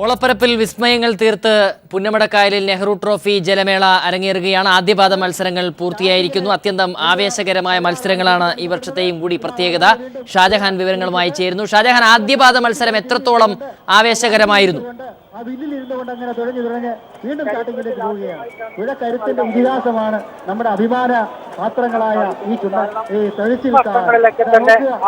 ഓളപ്പരപ്പിൽ വിസ്മയങ്ങൾ തീർത്ത് പുന്നമടക്കായലിൽ നെഹ്റു ട്രോഫി ജലമേള അരങ്ങേറുകയാണ്. ആദ്യപാദ മത്സരങ്ങൾ പൂർത്തിയായിരിക്കുന്നു. അത്യന്തം ആവേശകരമായ മത്സരങ്ങളാണ് ഈ വർഷത്തെയും കൂടി പ്രത്യേകത. ഷാജഹാൻ വിവരങ്ങളുമായി ചേരുന്നു. ഷാജഹാൻ, ആദ്യപാദ മത്സരം എത്രത്തോളം ആവേശകരമായിരുന്നു? വീണ്ടും സ്റ്റാർട്ടിങ്ങിലേക്ക് പോവുകയാണ്. പുഴക്കരുത്തിന്റെ ഇതിഹാസമാണ് നമ്മുടെ അഭിമാന പാത്രങ്ങളായ ഈ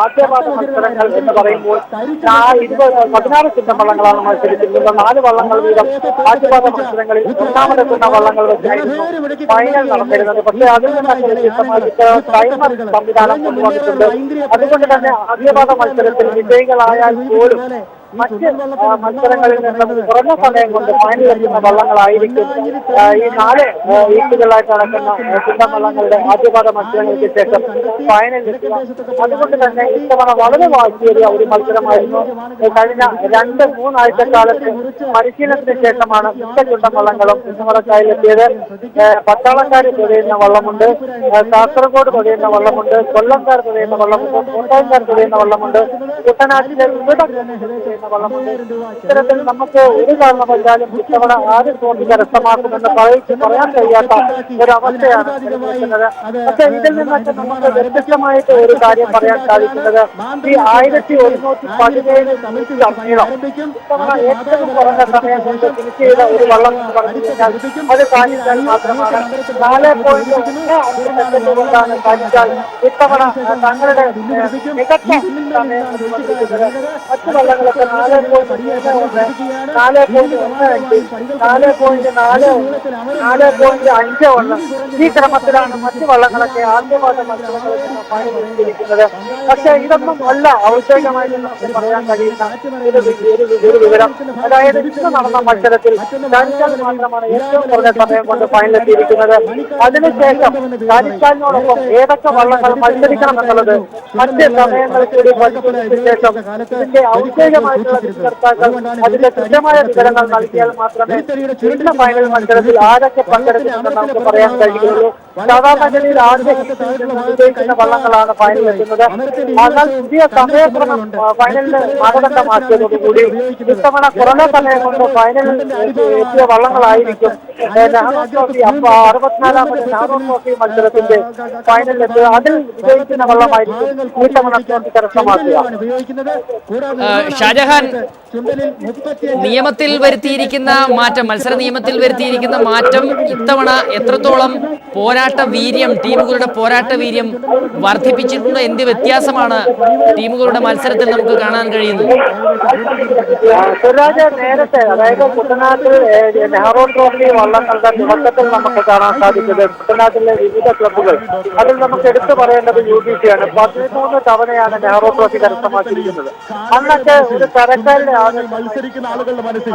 ആദ്യപാദ മത്സരങ്ങൾ എന്ന് പറയുമ്പോൾ 16 ചുണ്ടൻവള്ളങ്ങളാണ് മത്സരിച്ചിട്ടുള്ളത്. 4 വള്ളങ്ങൾ വീതം ആദ്യപാദ മത്സരങ്ങളിൽ ഒന്നാമതെത്തുന്ന വള്ളങ്ങൾ വെച്ചായിരുന്നു ഫൈനൽ നടന്നിരുന്നത്. പക്ഷേ അതിൽ നിന്നൊക്കെ വ്യത്യസ്തമായി ടൈമർ സംവിധാനം കൊണ്ടുവന്നിട്ടുണ്ട്. അതുകൊണ്ട് തന്നെ ആദ്യപാദ മത്സരത്തിൽ വിജയികളായാൽ പോലും മറ്റ് മത്സരങ്ങളിൽ നിന്നും കുറഞ്ഞ സമയം കൊണ്ട് ഫൈനലിലെത്തുന്ന വള്ളങ്ങളായിരിക്കും ഈ 4 വീക്കുകളായിട്ട് നടക്കുന്ന ചുണ്ടൻവള്ളങ്ങളുടെ ആദ്യപാദ മത്സരങ്ങൾക്ക് ശേഷം ഫൈനലിലെത്തുക. അതുകൊണ്ട് തന്നെ ഇത്തവണ വളരെ വാശിയേറിയ ഒരു മത്സരമായിരുന്നു. കഴിഞ്ഞ 2-3 ആഴ്ചക്കാലത്ത് പരിശീലനത്തിന് ശേഷമാണ് മിക്ക ചുണ്ടൻവള്ളങ്ങളും പുന്നമടക്കായലിലെത്തിയത്. പട്ടാളക്കാർ തുഴയുന്ന വള്ളമുണ്ട്, കാസർഗോഡ് തുഴയുന്ന വള്ളമുണ്ട്, കൊല്ലംകാർ തുഴയുന്ന വള്ളമുണ്ട്, കോട്ടയംകാർ തുഴയുന്ന വള്ളമുണ്ട്, കുട്ടനാട്ടിലെ വിവിധ വള്ളമുണ്ട്. ഇത്തരത്തിൽ നമുക്ക് ഒരു കാരണവശാലും ഇത്തവണ ആര് ട്രോഫി കരസ്ഥമാക്കുമെന്ന് പറയാൻ കഴിയാത്ത ഒരവസ്ഥയാണ് നിലനിൽക്കുന്നത്. പക്ഷെ ഇതിൽ നിന്നൊക്കെ നമുക്ക് വ്യത്യസ്തമായിട്ട് ഒരു കാര്യം പറയാൻ സാധിക്കുന്നത് ഈ 1117 ഇത്തവണ ഏറ്റവും കുറഞ്ഞ സമയം കൊണ്ട് ഫിനിഷ് ചെയ്ത ഒരു വള്ളം എന്ന് പറഞ്ഞു കഴിഞ്ഞാൽ അത് കാഞ്ഞിച്ചാൽ മാത്രമാണ്. 4.15 സെക്കൻഡ് കൊണ്ടാണ് കാഞ്ഞിച്ചാൽ ഇത്തവണ തങ്ങളുടെ മികച്ച സമയം വന്നിരിക്കുന്നത്. മറ്റു വള്ളങ്ങളൊക്കെ 4.51 ഈ ക്രമത്തിലാണ് മറ്റു വള്ളങ്ങളൊക്കെ ആദ്യപാദ മത്സരങ്ങളിൽ നിന്ന് ഫൈനലിരിക്കുന്നത്. പക്ഷെ ഇതൊന്നും അല്ല ഔദ്യോഗികമായി നമുക്ക് പറയാൻ കഴിയുന്ന ഒരു വിവരം. അതായത് ഇന്ന് നടന്ന മത്സരത്തിൽ കാരിച്ചാൽ മാത്രമാണ് ഏറ്റവും കുറഞ്ഞ സമയം കൊണ്ട് ഫൈനലെത്തിയിരിക്കുന്നത്. അതിനുശേഷം കാരിച്ചാലിനോടൊപ്പം ഏതൊക്കെ വള്ളങ്ങൾ മത്സരിക്കണം എന്നുള്ളത് മറ്റ് സമയങ്ങൾ കൂടി പരിശോധിച്ച ശേഷം ഇതിന്റെ ഔദ്യോഗികമായിട്ടുള്ള വിധികർത്താക്കൾ അതിന്റെ കൃത്യമായ വിവരങ്ങൾ നൽകിയാൽ മാത്രമേ ഇന്ന് ഫൈനൽ മത്സരത്തിൽ ആരൊക്കെ പങ്കെടുക്കുമെന്ന് നമുക്ക് പറയാൻ കഴിയുള്ളൂ. സാധാരണഗതിയിൽ ആദ്യ വിജയിക്കുന്ന വള്ളങ്ങളാണ് ഫൈനലിലെത്തുന്നത്. എന്നാൽ പുതിയ സമയക്രമം ഫൈനലിന് മാനദണ്ഡമാക്കിയതോടുകൂടി ഇത്തവണ കുറഞ്ഞ സമയം കൊണ്ട് ഫൈനലിൽ എത്തിയ വള്ളങ്ങളായിരിക്കും നെഹ്റു ട്രോഫി 64ാമത് നെഹ്റു ട്രോഫി മത്സരത്തിന്റെ ഫൈനലിലെത്തുക. അതിൽ വിജയിക്കുന്ന വള്ളമായിരിക്കും ഇത്തവണ ട്രോഫി കരസ്ഥമാക്കുക. ഷാജഹാൻ, നിയമത്തിൽ വരുത്തിയിരിക്കുന്ന മാറ്റം, മത്സര നിയമത്തിൽ വരുത്തിയിരിക്കുന്ന മാറ്റം ഇത്തവണ എത്രത്തോളം പോരാട്ട വീര്യം, ടീമുകളുടെ പോരാട്ട വീര്യം വർദ്ധിപ്പിച്ചിട്ടുണ്ട്? എന്ത് വ്യത്യാസമാണ് ടീമുകളുടെ മത്സരത്തിൽ നമുക്ക് കാണാൻ കഴിയുന്നത്? നേരത്തെ, അതായത് കുട്ടനാട്ടിൽ നെഹ്റു ട്രോഫി വള്ളങ്ങളുടെ തുടക്കത്തിൽ നമുക്ക് കാണാൻ സാധിച്ചത് കുട്ടനാട്ടിലെ വിവിധ ക്ലബ്ബുകൾ, അതിൽ നമുക്ക് എടുത്തു പറയേണ്ടത് UBC ആണ്. 13 തവണയാണ് നെഹ്റു ട്രോഫി കരസ്ഥമാക്കിയിരിക്കുന്നത്. അന്നൊക്കെ ഒരു തരക്കാരുടെ മത്സരിക്കുന്ന ആളുകളുടെ മനസ്സിൽ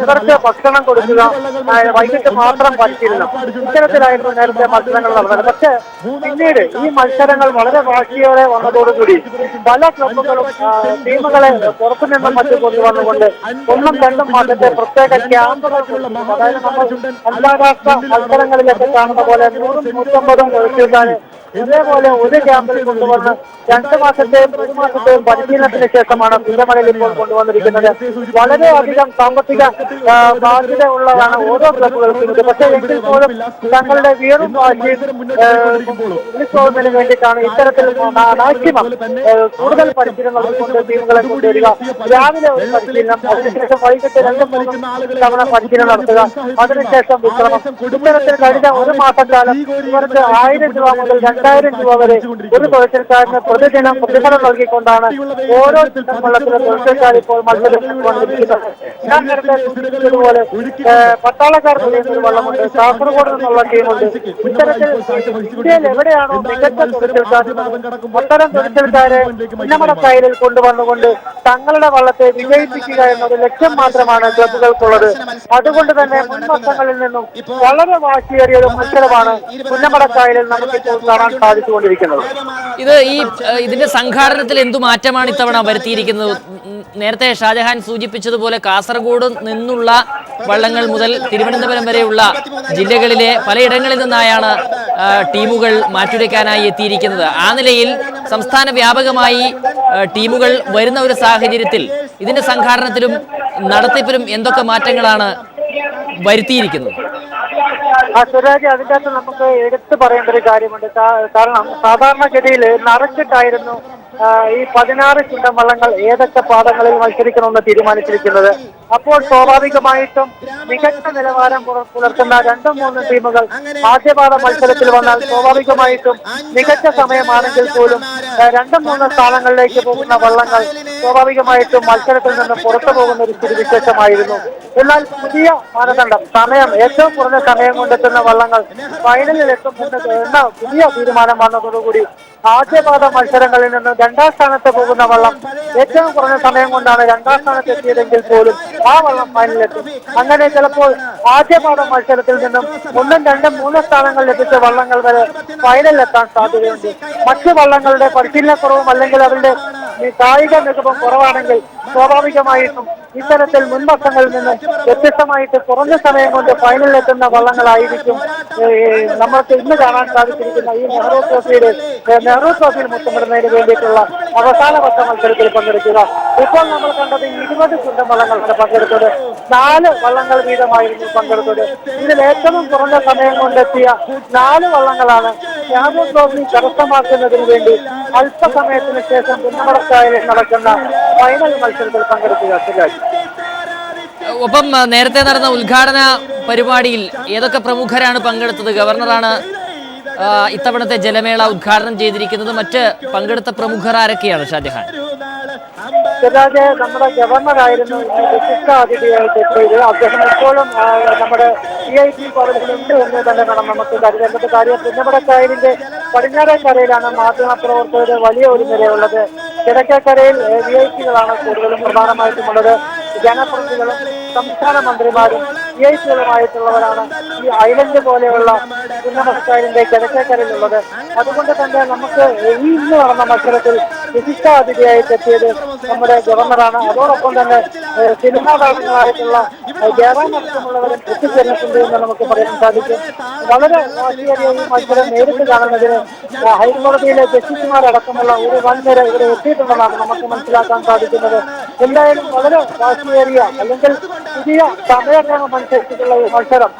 ഇവർക്ക് ഭക്ഷണം കൊടുക്കുക, വൈകിട്ട് മാത്രം പരിശീലനം, ഇത്തരത്തിലായിരുന്നു നേരത്തെ മത്സരങ്ങൾ നടന്നത്. പക്ഷേ പിന്നീട് ഈ മത്സരങ്ങൾ വളരെ വാശിയോടെ വന്നതോടുകൂടി പല ക്ലബ്ബുകളും ടീമുകളെ പുറത്തുനിന്നും മറ്റും കൊണ്ടുവന്നുകൊണ്ട് 1-2 മാസത്തെ പ്രത്യേക ക്യാമ്പുകൾ, അതായത് നമ്മൾ അന്താരാഷ്ട്ര മത്സരങ്ങളിലൊക്കെ കാണുന്ന പോലെ 100-150 കളിക്കാരെ ഇതേപോലെ ഒരു ക്യാമ്പിൽ കൊണ്ടുവന്ന് 2 മാസത്തെയും 3 മാസത്തെയും പരിശീലനത്തിന് ശേഷമാണ് പുന്നമടയിൽ ഇപ്പോൾ കൊണ്ടുവന്നിരിക്കുന്നത്. വളരെയധികം സാമ്പത്തിക ബാധ്യത ഉള്ളതാണ് ഓരോ ക്ലബ്ബുകൾക്കും. പക്ഷേ എങ്കിൽ പോലും തങ്ങളുടെ വീറും വാശിയും ഉത്സവത്തിന് വേണ്ടിയിട്ടാണ് ഇത്തരത്തിൽ മാക്സിമം കൂടുതൽ പരിശീലനം കൊണ്ട് ടീമുകളെ കൊണ്ടുവരിക. രാവിലെ ഒരു പരിശീലനം, അതിനുശേഷം വൈകിട്ട് 2-3 തവണ പരിശീലനം നടത്തുക, അതിനുശേഷം വിശ്രമം. ഇത്തരത്തിൽ കഴിഞ്ഞ 1 മാസക്കാലം ഇവർക്ക് 1000 രൂപ മുതൽ 2000 രൂപ വരെ ഒരു തൊഴിൽക്കാരന് പ്രതിദിനം പ്രതിഫലം നൽകിക്കൊണ്ടാണ് ഓരോ വള്ളത്തിലെ തൊഴിൽക്കാർ ഇപ്പോൾ മത്സരിച്ചുകൊണ്ടിരിക്കുന്നത്. ഞാൻ നേരത്തെ സൂചിപ്പിച്ചതുപോലെ പട്ടാളക്കാർ തുടങ്ങിയ വള്ളമുണ്ട്, കാസർഗോഡ് നിന്നുള്ള ടീമുണ്ട്. ഇത്തരത്തിൽ ഇന്ത്യയിൽ എവിടെയാണോ മികച്ച തൊഴിൽക്കാർ, അത്തരം തൊഴിൽക്കാരെ പുന്നമടക്കായലിൽ കൊണ്ടുവന്നുകൊണ്ട് തങ്ങളുടെ വള്ളത്തെ വിജയിപ്പിക്കുക എന്നൊരു ലക്ഷ്യം മാത്രമാണ് ക്ലബ്ബുകൾക്കുള്ളത്. അതുകൊണ്ട് തന്നെ മുൻ വർഷങ്ങളിൽ നിന്നും വളരെ വാശിയേറിയ ഒരു മത്സരമാണ് പുന്നമടക്കായലിൽ നമുക്കിപ്പോൾ കാണാൻ സാധിച്ചുകൊണ്ടിരിക്കുന്നത്. ഇതിന്റെ സംഘാടനത്തിൽ എന്തു മാറ്റമാണ് ഇത്തവണ വരുത്തിയിരിക്കുന്നത്? നേരത്തെ ഷാജഹാൻ സൂചിപ്പിച്ചതുപോലെ കാസർഗോഡ് നിന്നുള്ള വള്ളങ്ങൾ മുതൽ തിരുവനന്തപുരം വരെയുള്ള ജില്ലകളിലെ പലയിടങ്ങളിൽ നിന്നായാണ് ടീമുകൾ മാറ്റുരയ്ക്കാനായി എത്തിയിരിക്കുന്നത്. ആ നിലയിൽ സംസ്ഥാന വ്യാപകമായി ടീമുകൾ വരുന്ന ഒരു സാഹചര്യത്തിൽ ഇതിന്റെ സംഘാടനത്തിലും നടത്തിപ്പിലും എന്തൊക്കെ മാറ്റങ്ങളാണ് വരുത്തിയിരിക്കുന്നത്? സുരാജ്, അതിൻ്റെ അകത്ത് നമുക്ക് എടുത്തു പറയേണ്ട ഒരു കാര്യമുണ്ട്. കാരണം സാധാരണഗതിയിൽ നിറച്ചിട്ടായിരുന്നു ഈ 16 ചുണ്ടൻ വള്ളങ്ങൾ ഏതൊക്കെ പാദങ്ങളിൽ മത്സരിക്കണമെന്ന് തീരുമാനിച്ചിരിക്കുന്നത്. അപ്പോൾ സ്വാഭാവികമായിട്ടും മികച്ച നിലവാരം പുലർത്തുന്ന 2-3 ടീമുകൾ ആദ്യപാദ മത്സരത്തിൽ വന്നാൽ സ്വാഭാവികമായിട്ടും മികച്ച സമയമാണെങ്കിൽ പോലും 2-3 സ്ഥാനങ്ങളിലേക്ക് പോകുന്ന വള്ളങ്ങൾ സ്വാഭാവികമായിട്ടും മത്സരത്തിൽ നിന്നും പുറത്തു പോകുന്ന ഒരു സ്ഥിതിവിശേഷമായിരുന്നു. എന്നാൽ പുതിയ മാനദണ്ഡം, സമയം ഏറ്റവും കുറഞ്ഞ സമയം കൊണ്ടെത്തുന്ന വള്ളങ്ങൾ ഫൈനലിൽ എത്തും എന്ന പുതിയ തീരുമാനം വന്നതോടുകൂടി ആദ്യപാദ മത്സരങ്ങളിൽ നിന്ന് 2ാം സ്ഥാനത്ത് പോകുന്ന വള്ളം ഏറ്റവും കുറഞ്ഞ സമയം കൊണ്ടാണ് 2ാം സ്ഥാനത്ത് എത്തിയതെങ്കിൽ പോലും ആ വള്ളം ഫൈനലിലെത്തും. അങ്ങനെ ചിലപ്പോൾ ആദ്യപാദ മത്സരത്തിൽ നിന്നും 1, 2, 3 സ്ഥാനങ്ങളിൽ എത്തിച്ച വള്ളങ്ങൾ വരെ ഫൈനലിലെത്താൻ സാധ്യതയുണ്ട്. മറ്റു വള്ളങ്ങളുടെ പരിശീലനക്കുറവും അല്ലെങ്കിൽ അവരുടെ കായിക മികവും കുറവാണെങ്കിൽ സ്വാഭാവികമായിട്ടും ഇത്തരത്തിൽ മുൻവർഷങ്ങളിൽ നിന്ന് വ്യത്യസ്തമായിട്ട് കുറഞ്ഞ സമയം കൊണ്ട് ഫൈനലിലെത്തുന്ന വള്ളങ്ങളായിരിക്കും നമ്മൾക്ക് ഇന്ന് കാണാൻ സാധിച്ചിരിക്കുന്ന ഈ നെഹ്റു ട്രോഫിയിൽ മുത്തമിടുന്നതിന് വേണ്ടിയിട്ടുള്ള അവസാന വർഷ മത്സരത്തിൽ പങ്കെടുക്കുക. ഇപ്പോൾ നമ്മൾ കണ്ടത് 20 ചുണ്ടൻ വള്ളങ്ങളാണ് പങ്കെടുത്തത്. 4 വള്ളങ്ങൾ വീതമായിരുന്നു പങ്കെടുത്തത്. ഇതിൽ ഏറ്റവും കുറഞ്ഞ സമയം കൊണ്ടെത്തിയ 4 വള്ളങ്ങളാണ് നെഹ്റു ട്രോഫി കരസ്ഥമാക്കുന്നതിന് വേണ്ടി അല്പസമയത്തിന് ശേഷം പുന്നമടക്കായലിൽ നടക്കുന്ന ഫൈനൽ മത്സരത്തിൽ പങ്കെടുക്കുക. ഒപ്പം നേരത്തെ നടന്ന ഉദ്ഘാടന പരിപാടിയിൽ ഏതൊക്കെ പ്രമുഖരാണ് പങ്കെടുത്തത്? ഗവർണറാണ് ഇത്തവണത്തെ ജലമേള ഉദ്ഘാടനം ചെയ്തിരിക്കുന്നത്. മറ്റ് പങ്കെടുത്ത പ്രമുഖർ ആരൊക്കെയാണ് ഷാജഹാൻ? സിറാജ്, നമ്മുടെ ഗവർണറായിരുന്നു വിശിഷ്ട അതിഥിയായിട്ട് എത്തിയത്. അദ്ദേഹം എപ്പോഴും നമ്മുടെ VIP കോളേജിലുണ്ട് എന്ന് തന്നെ വേണം നമുക്ക് കരുതേണ്ടത്. കാര്യം പുന്നമടക്കായലിന്റെ പടിഞ്ഞാറേക്കരയിലാണ് മാധ്യമപ്രവർത്തകർ വലിയ ഒരു നിരയുള്ളത്. കിഴക്കേക്കരയിൽ VIP-കളാണ് കൂടുതലും പ്രധാനമായിട്ടുമുള്ളത്. ജനപ്രതിനിധികളും സംസ്ഥാന മന്ത്രിമാരും VIP-കളുമായിട്ടുള്ളവരാണ് ഈ ഐലൻഡ് പോലെയുള്ള പുന്നമടക്കായലിന്റെ കിഴക്കേക്കരയിലുള്ളത്. അതുകൊണ്ട് തന്നെ നമുക്ക് ഇന്ന് നടന്ന മത്സരത്തിൽ വിശിഷ്ട അതിഥിയായിട്ട് എത്തിയത് നമ്മുടെ ഗവർണറാണ്. അതോടൊപ്പം തന്നെ സിനിമാ താരങ്ങളായിട്ടുള്ള ജയറാം അടക്കമുള്ളവരും എത്തിച്ചേർന്നിട്ടുണ്ട് എന്ന് നമുക്ക് പറയാൻ സാധിക്കും. വളരെ വാശിയേറിയ ഈ മത്സരം നേരിട്ട് കാണുന്നതിന് ഹൈക്കോടതിയിലെ ജസ്റ്റിസുമാരടക്കമുള്ള ഒരു വൻനിര ഇവിടെ എത്തിയിട്ടുള്ളതാണ് നമുക്ക് മനസ്സിലാക്കാൻ സാധിക്കുന്നത്. എന്തായാലും വളരെ വാശിയേറിയ അല്ലെങ്കിൽ പുതിയ സമയക്രമം അനുസരിച്ചിട്ടുള്ള ഈ മത്സരം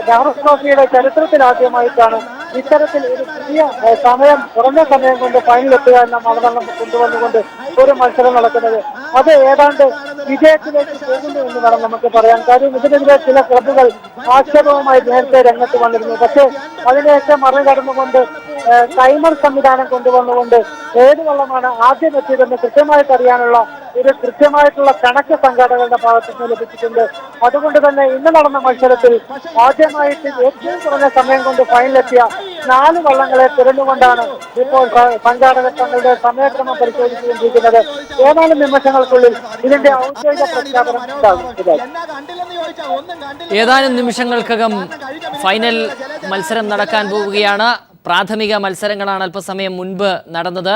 നെഹ്റു ട്രോഫിയുടെ ചരിത്രത്തിലാദ്യമായിട്ടാണ് ഇത്തരത്തിൽ ഒരു പുതിയ സമയം, കുറഞ്ഞ സമയം കൊണ്ട് ഫൈനലെത്തുക എന്ന മാനദണ്ഡം കൊണ്ടുവന്നുകൊണ്ട് ഒരു മത്സരം നടക്കുന്നത്. അത് ഏതാണ്ട് വിജയത്തിലേക്ക് പോകുന്നു എന്ന് വേണം നമുക്ക് പറയാൻ. കാര്യം ഇതിനെതിരെ ചില ക്ലബ്ബുകൾ ആക്ഷേപവുമായി നേരത്തെ രംഗത്ത് വന്നിരുന്നു. പക്ഷേ അതിനെയൊക്കെ മറികടന്നുകൊണ്ട് ടൈമർ സംവിധാനം കൊണ്ടുവന്നുകൊണ്ട് ഏത് വള്ളമാണ് ആദ്യം എത്തിയതെന്ന് കൃത്യമായിട്ട് അറിയാനുള്ള ഒരു കൃത്യമായിട്ടുള്ള കണക്ക് സംഘാടകരുടെ ഭാഗത്ത് നിന്ന് ലഭിച്ചിട്ടുണ്ട്. അതുകൊണ്ട് തന്നെ ഇന്ന് നടന്ന മത്സരത്തിൽ ആദ്യമായിട്ട് ഏറ്റവും കുറഞ്ഞ സമയം കൊണ്ട് ഫൈനലെത്തിയ 4 വള്ളങ്ങളെ തിരഞ്ഞുകൊണ്ടാണ് ഇപ്പോൾ സംഘാടകർ തങ്ങളുടെ സമയക്രമം പരിശോധിച്ചുകൊണ്ടിരിക്കുന്നത്. ഏതാനും നിമിഷങ്ങൾക്കുള്ളിൽ ഇതിന്റെ ഔദ്യോഗിക പ്രഖ്യാപനം ഉണ്ടാകും. ഏതാനും നിമിഷങ്ങൾക്കകം ഫൈനൽ മത്സരം നടക്കാൻ പോവുകയാണ്. പ്രാഥമിക മത്സരങ്ങളാണ് അല്പസമയം മുൻപ് നടന്നത്.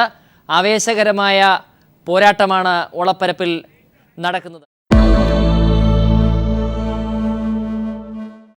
ആവേശകരമായ പോരാട്ടമാണ് ഓളപ്പരപ്പിൽ നടക്കുന്നത്.